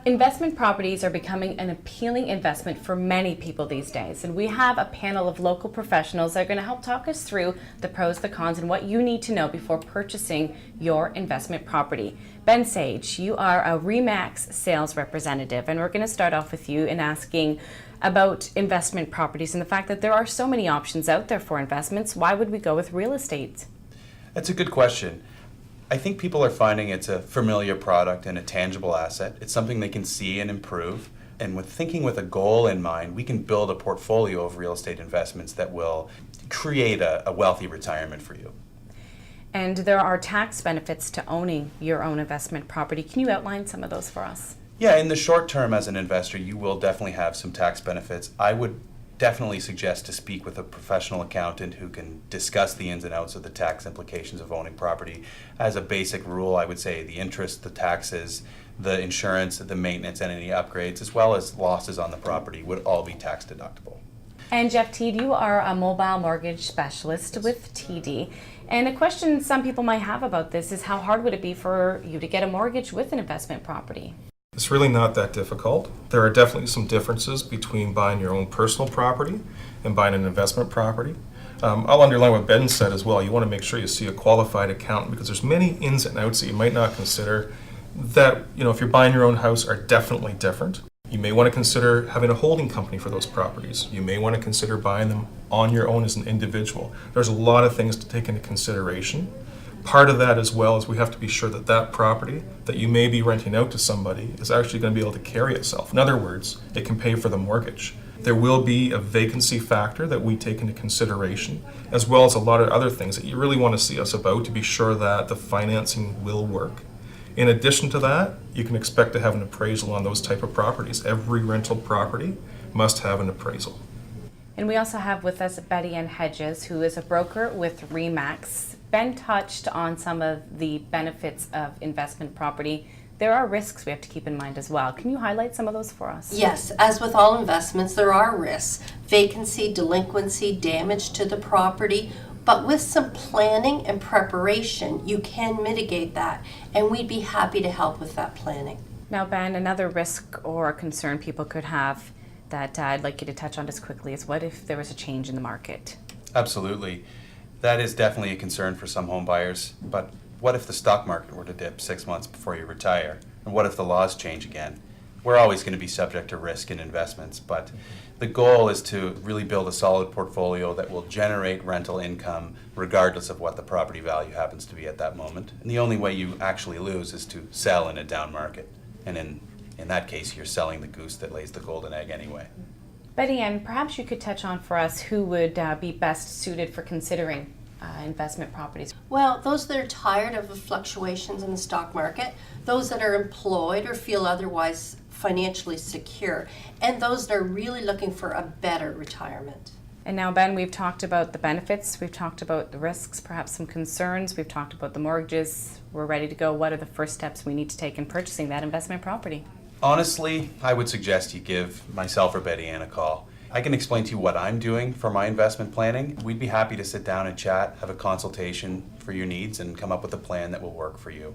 Investment properties are becoming an appealing investment for many people these days, and we have a panel of local professionals that are going to help talk us through the pros, the cons, and what you need to know before purchasing your investment property. Ben Sage, you are a RE/MAX sales representative, and we're going to start off with you in asking about investment properties and the fact that there are so many options out there for investments. Why would we go with real estate? That's a good question. I think people are finding it's a familiar product and a tangible asset. It's something they can see and improve. And with thinking with a goal in mind, we can build a portfolio of real estate investments that will create a wealthy retirement for you. And there are tax benefits to owning your own investment property. Can you outline some of those for us? Yeah, in the short term as an investor, you will definitely have some tax benefits. I would definitely suggest to speak with a professional accountant who can discuss the ins and outs of the tax implications of owning property. As a basic rule, I would say the interest, the taxes, the insurance, the maintenance, and any upgrades, as well as losses on the property would all be tax deductible. And Jeff Teed, you are a mobile mortgage specialist with TD. And a question some people might have about this is how hard would it be for you to get a mortgage with an investment property? It's really not that difficult. There are definitely some differences between buying your own personal property and buying an investment property. I'll underline what Ben said as well. You want to make sure you see a qualified accountant because there's many ins and outs that you might not consider that, if you're buying your own house are definitely different. You may want to consider having a holding company for those properties. You may want to consider buying them on your own as an individual. There's a lot of things to take into consideration. Part of that as well is we have to be sure that that property that you may be renting out to somebody is actually going to be able to carry itself. In other words, it can pay for the mortgage. There will be a vacancy factor that we take into consideration, as well as a lot of other things that you really want to see us about to be sure that the financing will work. In addition to that, you can expect to have an appraisal on those type of properties. Every rental property must have an appraisal. And we also have with us Betty Ann Hedges, who is a broker with RE/MAX. Ben touched on some of the benefits of investment property. There are risks we have to keep in mind as well. Can you highlight some of those for us? Yes, as with all investments, there are risks. Vacancy, delinquency, damage to the property. But with some planning and preparation, you can mitigate that. And we'd be happy to help with that planning. Now, Ben, another risk or concern people could have that I'd like you to touch on just quickly is what if there was a change in the market? Absolutely. That is definitely a concern for some home buyers. But what if the stock market were to dip 6 months before you retire? And what if the laws change again? We're always going to be subject to risk in investments, but the goal is to really build a solid portfolio that will generate rental income regardless of what the property value happens to be at that moment. And the only way you actually lose is to sell in a down market. And in that case, you're selling the goose that lays the golden egg anyway. Betty Ann, perhaps you could touch on for us who would be best suited for considering investment properties. Well, those that are tired of the fluctuations in the stock market, those that are employed or feel otherwise financially secure, and those that are really looking for a better retirement. And now, Ben, we've talked about the benefits, we've talked about the risks, perhaps some concerns, we've talked about the mortgages. We're ready to go. What are the first steps we need to take in purchasing that investment property? Honestly, I would suggest you give myself or Betty Ann a call. I can explain to you what I'm doing for my investment planning. We'd be happy to sit down and chat, have a consultation for your needs, and come up with a plan that will work for you.